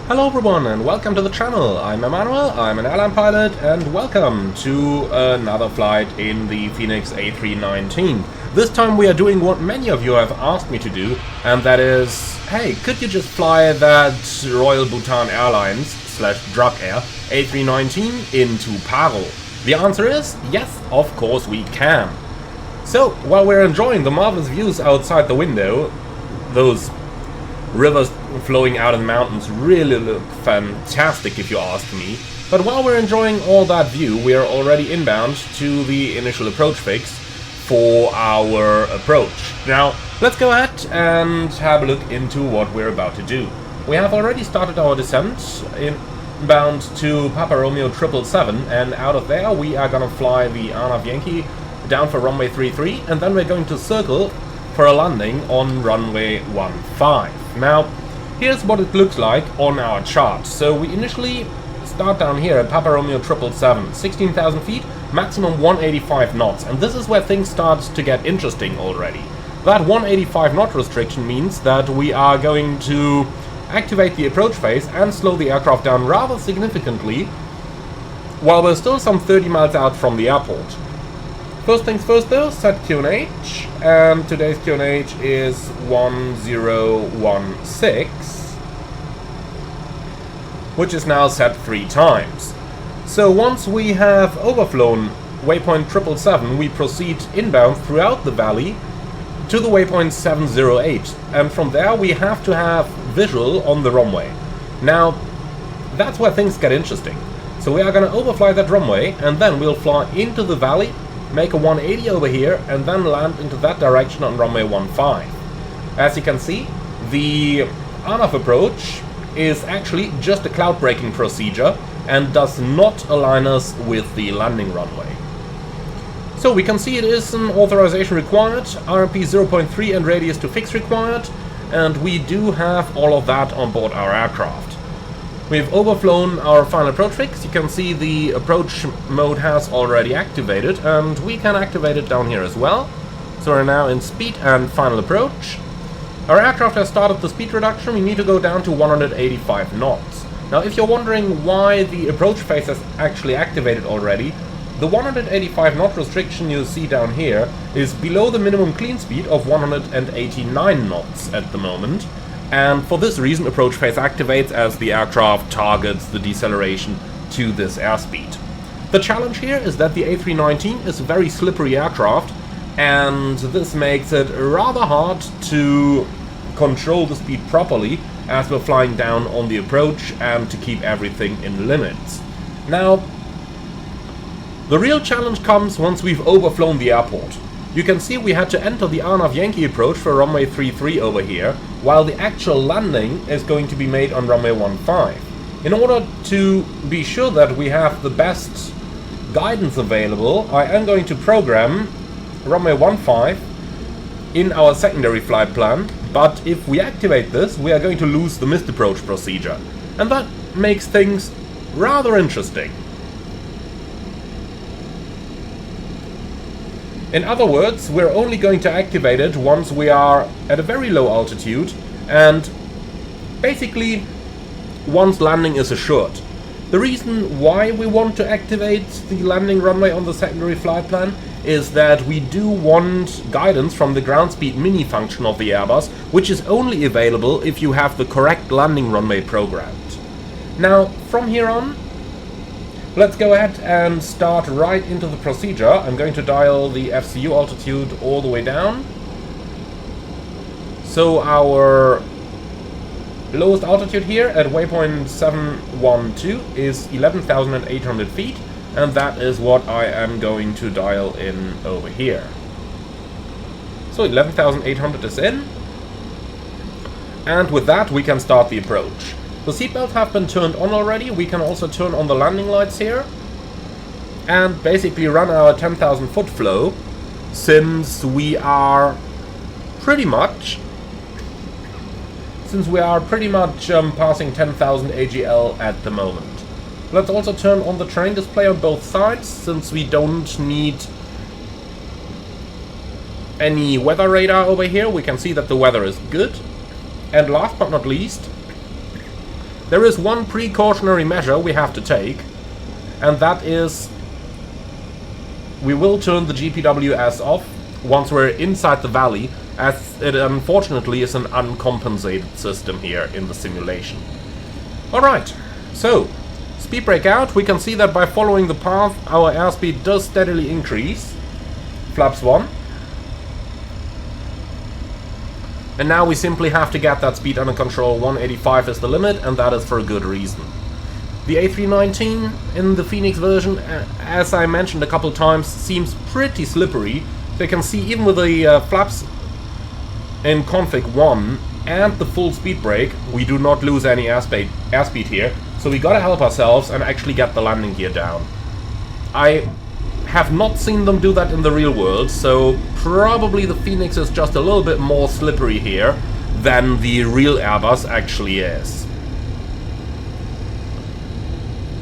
Hello everyone and welcome to the channel. I'm Emmanuel, I'm an airline pilot, and welcome to another flight in the Phoenix A319. This time we are doing what many of you have asked me to do, and that is, hey, could you just fly that Royal Bhutan Airlines / Druk Air A319 into PARO? The answer is yes, of course we can. So, while we're enjoying the marvelous views outside the window, those rivers flowing out of the mountains really look fantastic if you ask me. But while we're enjoying all that view, we are already inbound to the initial approach fix for our approach. Now, let's go ahead and have a look into what we're about to do. We have already started our descent inbound to Papa Romeo 777, and out of there we are gonna fly the ANAV Yankee down for runway 33, and then we're going to circle for a landing on runway 15. Now, here's what it looks like on our chart. So we initially start down here at Papa Romeo 777, 16,000 feet, maximum 185 knots, and this is where things start to get interesting already. That 185 knot restriction means that we are going to activate the approach phase and slow the aircraft down rather significantly, while we're still some 30 miles out from the airport. First things first though, set QNH, and today's QNH is 1016, which is now set 3 times. So once we have overflown waypoint 777, we proceed inbound throughout the valley to the waypoint 708, and from there we have to have visual on the runway. Now, that's where things get interesting. So we are going to overfly that runway, and then we'll fly into the valley, make a 180 over here, and then land into that direction on runway 15. As you can see, the ANAV approach is actually just a cloud breaking procedure and does not align us with the landing runway. So we can see it is an authorization required, RMP 0.3 and radius to fix required, and we do have all of that on board our aircraft. We've overflown our final approach fix. You can see the approach mode has already activated, and we can activate it down here as well. So we're now in speed and final approach. Our aircraft has started the speed reduction. We need to go down to 185 knots. Now, if you're wondering why the approach phase has actually activated already, the 185 knot restriction you see down here is below the minimum clean speed of 189 knots at the moment. And for this reason, approach phase activates as the aircraft targets the deceleration to this airspeed. The challenge here is that the A319 is a very slippery aircraft, and this makes it rather hard to control the speed properly as we're flying down on the approach and to keep everything in limits. Now, the real challenge comes once we've overflown the airport. You can see we had to enter the ANAV Yankee approach for runway 33 over here, while the actual landing is going to be made on runway 15. In order to be sure that we have the best guidance available, I am going to program runway 15 in our secondary flight plan, but if we activate this, we are going to lose the missed approach procedure. And that makes things rather interesting. In other words, we're only going to activate it once we are at a very low altitude, and basically once landing is assured. The reason why we want to activate the landing runway on the secondary flight plan is that we do want guidance from the ground speed mini function of the Airbus, which is only available if you have the correct landing runway programmed. Now, from here on, let's go ahead and start right into the procedure. I'm going to dial the FCU altitude all the way down. So our lowest altitude here at waypoint 712 is 11,800 feet, and that is what I am going to dial in over here. So 11,800 is in, and with that we can start the approach. The seatbelts have been turned on already. We can also turn on the landing lights here and basically run our 10,000 foot flow, since we are pretty much passing 10,000 AGL at the moment. Let's also turn on the terrain display on both sides, since we don't need any weather radar over here. We can see that the weather is good. And last but not least, There is one precautionary measure we have to take, and that is we will turn the GPWS off once we're inside the valley, as it unfortunately is an uncompensated system here in the simulation. Alright, so speed brake out. We can see that by following the path our airspeed does steadily increase. Flaps 1. And now we simply have to get that speed under control. 185 is the limit, and that is for a good reason. The A319 in the Phoenix version, as I mentioned a couple times, seems pretty slippery. So you can see even with the flaps in config 1 and the full speed brake, we do not lose any airspeed here. So we gotta help ourselves and actually get the landing gear down. I have not seen them do that in the real world, so probably the Phoenix is just a little bit more slippery here than the real Airbus actually is.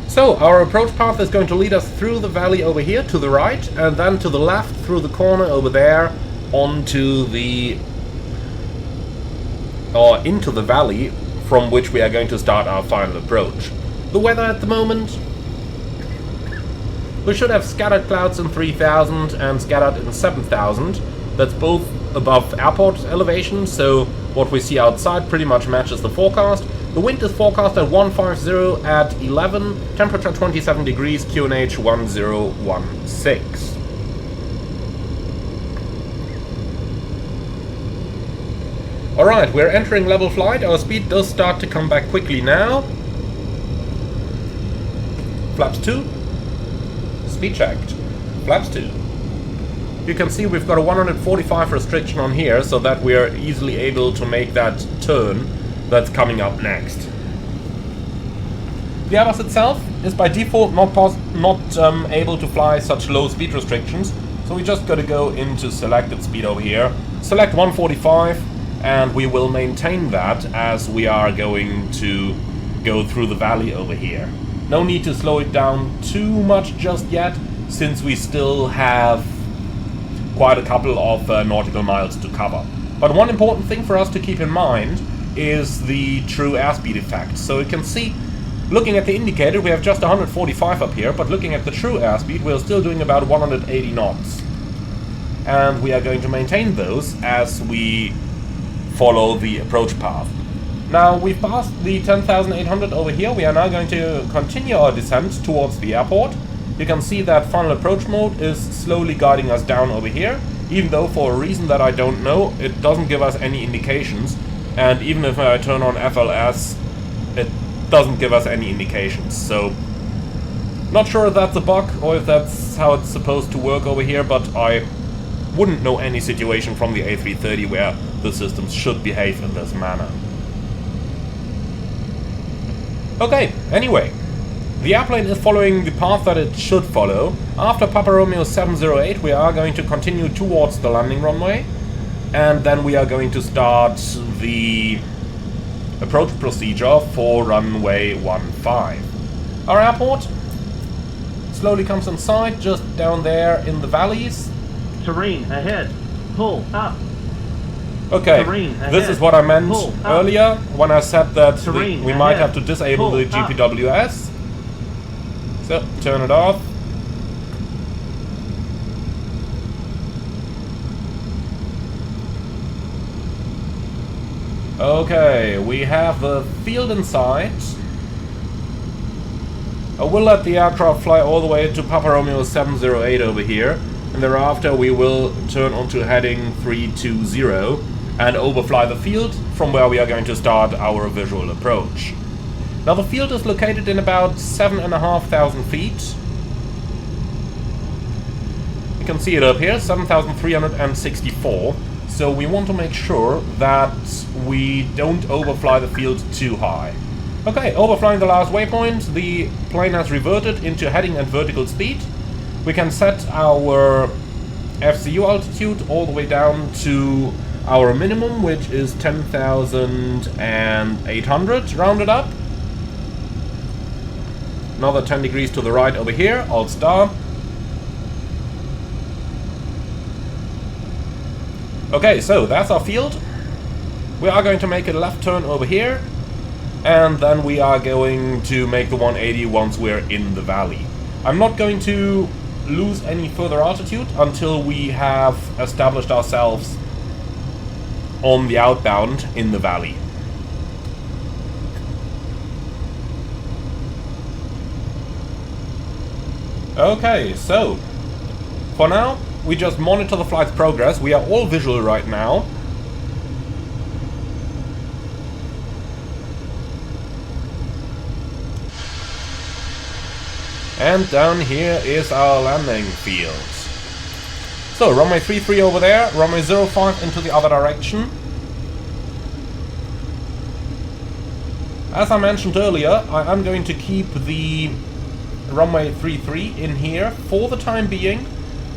So our approach path is going to lead us through the valley over here to the right, and then to the left through the corner over there onto the into the valley, from which we are going to start our final approach. The weather at the moment, we should have scattered clouds in 3000 and scattered in 7000. That's both above airport elevation, so what we see outside pretty much matches the forecast. The wind is forecast at 150 at 11, temperature 27 degrees, QNH 1016. Alright, we're entering level flight. Our speed does start to come back quickly now. Flaps 2. Speed checked. Flaps 2. You can see we've got a 145 restriction on here, so that we are easily able to make that turn that's coming up next. The Airbus itself is by default not able to fly such low speed restrictions, so we just got to go into selected speed over here, select 145, and we will maintain that as we are going to go through the valley over here. No need to slow it down too much just yet, since we still have quite a couple of nautical miles to cover. But one important thing for us to keep in mind is the true airspeed effect. So you can see, looking at the indicator, we have just 145 up here, but looking at the true airspeed, we're still doing about 180 knots. And we are going to maintain those as we follow the approach path. Now we've passed the 10,800 over here. We are now going to continue our descent towards the airport. You can see that final approach mode is slowly guiding us down over here, even though for a reason that I don't know, it doesn't give us any indications. And even if I turn on FLS, it doesn't give us any indications. So, not sure if that's a bug or if that's how it's supposed to work over here, but I wouldn't know any situation from the A330 where the systems should behave in this manner. Okay, anyway, the airplane is following the path that it should follow. After Papa Romeo 708, we are going to continue towards the landing runway, and then we are going to start the approach procedure for runway 15. Our airport slowly comes in sight, just down there in the valleys. Terrain ahead. Pull up. Okay, this is what I meant earlier when I said that we might have to disable the GPWS. So, turn it off. Okay, we have the field in sight. I will let the aircraft fly all the way to Papa Romeo 708 over here, and thereafter we will turn onto heading 320 and overfly the field from where we are going to start our visual approach. Now the field is located in about 7,500 feet. You can see it up here, 7,364. So we want to make sure that we don't overfly the field too high. Okay, overflying the last waypoint, the plane has reverted into heading and vertical speed. We can set our FCU altitude all the way down to our minimum, which is 10,800 rounded up. Another 10 degrees to the right over here, alt star. Okay, so that's our field. We are going to make a left turn over here. and then we are going to make the 180 once we're in the valley. I'm not going to lose any further altitude until we have established ourselves on the outbound in the valley. Okay, so for now we just monitor the flight's progress. We are all visual right now. And down here is our landing field. So, runway 33 over there, runway 05 into the other direction. As I mentioned earlier, I am going to keep the runway 33 in here for the time being.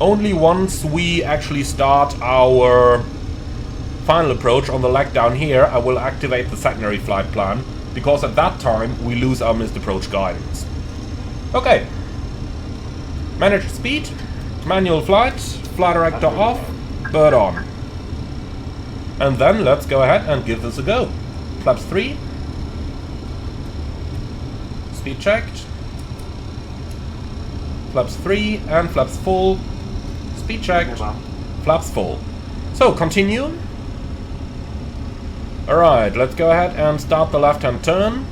Only once we actually start our final approach on the leg down here, I will activate the secondary flight plan, because at that time we lose our missed approach guidance. Okay. Manage speed, manual flight, flight director off, bird on. And then let's go ahead and give this a go. Flaps 3. Speed checked. Flaps 3 and flaps full. Speed checked. Flaps full. So, continue. Alright, let's go ahead and start the left-hand turn.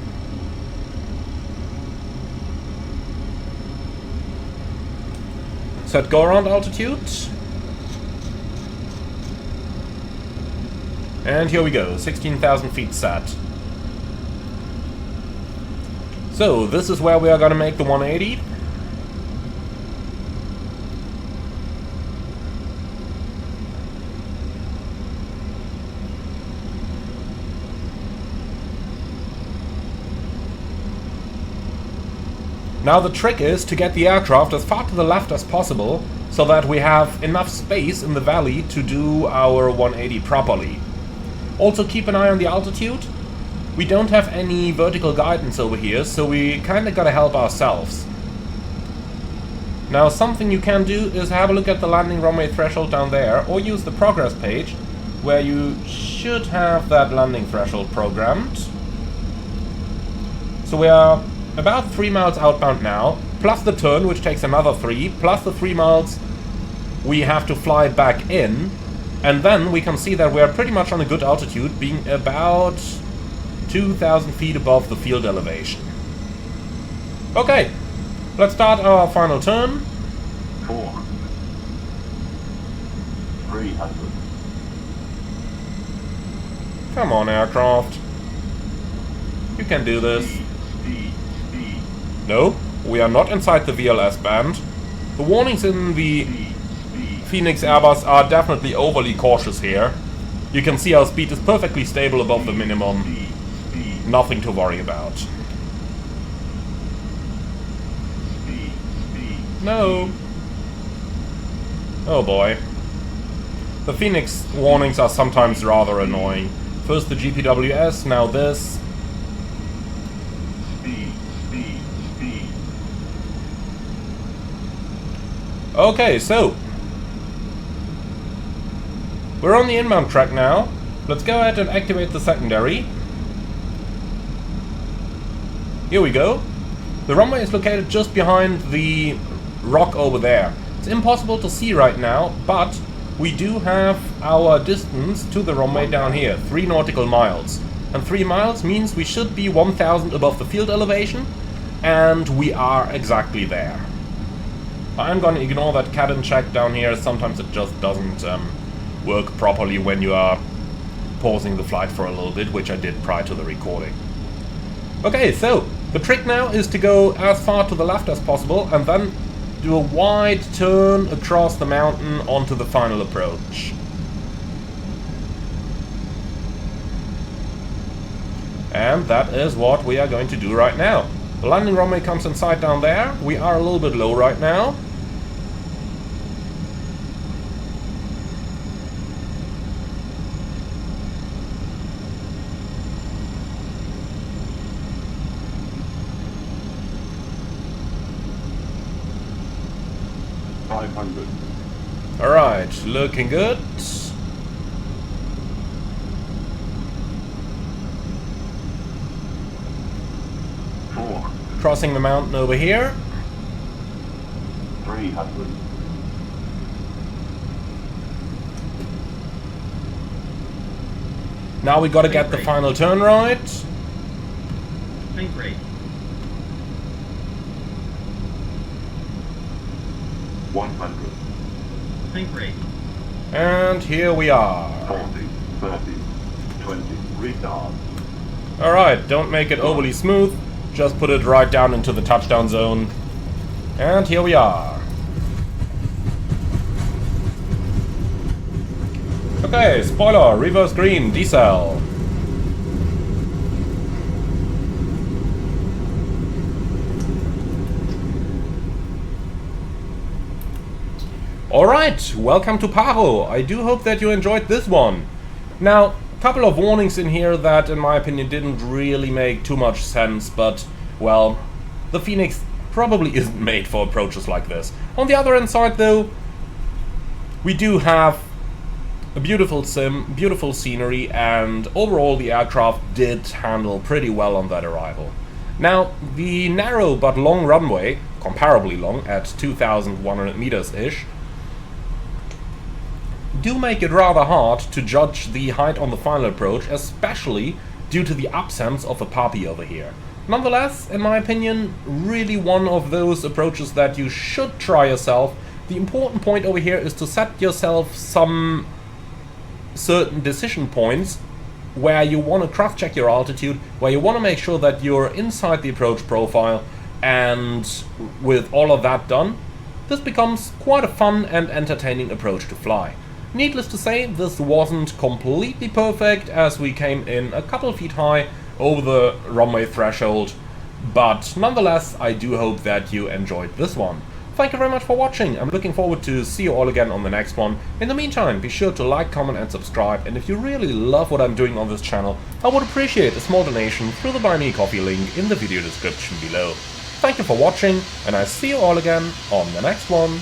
Set go-around altitude. And here we go, 16,000 feet set. So, this is where we are going to make the 180. Now the trick is to get the aircraft as far to the left as possible, so that we have enough space in the valley to do our 180 properly. Also keep an eye on the altitude. We don't have any vertical guidance over here, so we kinda gotta help ourselves. Now something you can do is have a look at the landing runway threshold down there, or use the progress page, where you should have that landing threshold programmed. So we are about 3 miles outbound now, plus the turn, which takes another 3, plus the 3 miles we have to fly back in, and then we can see that we are pretty much on a good altitude, being about 2,000 feet above the field elevation. Okay, let's start our final turn. 300. Come on, aircraft. You can do this. No, we are not inside the VLS band. The warnings in the Phoenix Airbus are definitely overly cautious here. You can see our speed is perfectly stable above the minimum. Nothing to worry about. No. Oh boy. The Phoenix warnings are sometimes rather annoying. First the GPWS, now this. Okay, so we're on the inbound track now. Let's go ahead and activate the secondary. Here we go. The runway is located just behind the rock over there. It's impossible to see right now, but we do have our distance to the runway down here, 3 nautical miles. And 3 miles means we should be 1,000 above the field elevation, and we are exactly there. I'm gonna ignore that cabin check down here. Sometimes it just doesn't work properly when you are pausing the flight for a little bit, which I did prior to the recording. Okay, so the trick now is to go as far to the left as possible and then do a wide turn across the mountain onto the final approach. And that is what we are going to do right now. The landing runway comes in sight down there. We are a little bit low right now. Alright, looking good. crossing the mountain over here. 300. Now we gotta get the final turn right. Think rate. 100. Think rate. And here we are. 40, 30, 20. Retard. Alright, don't make it overly smooth. Just put it right down into the touchdown zone. And here we are. Okay, spoiler, reverse green, decel. Alright, welcome to PARO. I do hope that you enjoyed this one. Now, a couple of warnings in here that in my opinion didn't really make too much sense, but, well, the Phoenix probably isn't made for approaches like this. On the other hand side though, we do have a beautiful sim, beautiful scenery, and overall the aircraft did handle pretty well on that arrival. Now, the narrow but long runway, comparably long at 2,100 meters-ish, do make it rather hard to judge the height on the final approach, especially due to the absence of a puppy over here. Nonetheless, in my opinion, really one of those approaches that you should try yourself. The important point over here is to set yourself some certain decision points where you want to cross-check your altitude, where you want to make sure that you're inside the approach profile, and with all of that done, this becomes quite a fun and entertaining approach to fly. Needless to say, this wasn't completely perfect as we came in a couple feet high over the runway threshold, but nonetheless I do hope that you enjoyed this one. Thank you very much for watching. I'm looking forward to see you all again on the next one. In the meantime, be sure to like, comment and subscribe, and if you really love what I'm doing on this channel, I would appreciate a small donation through the Buy Me a Coffee link in the video description below. Thank you for watching, and I'll see you all again on the next one.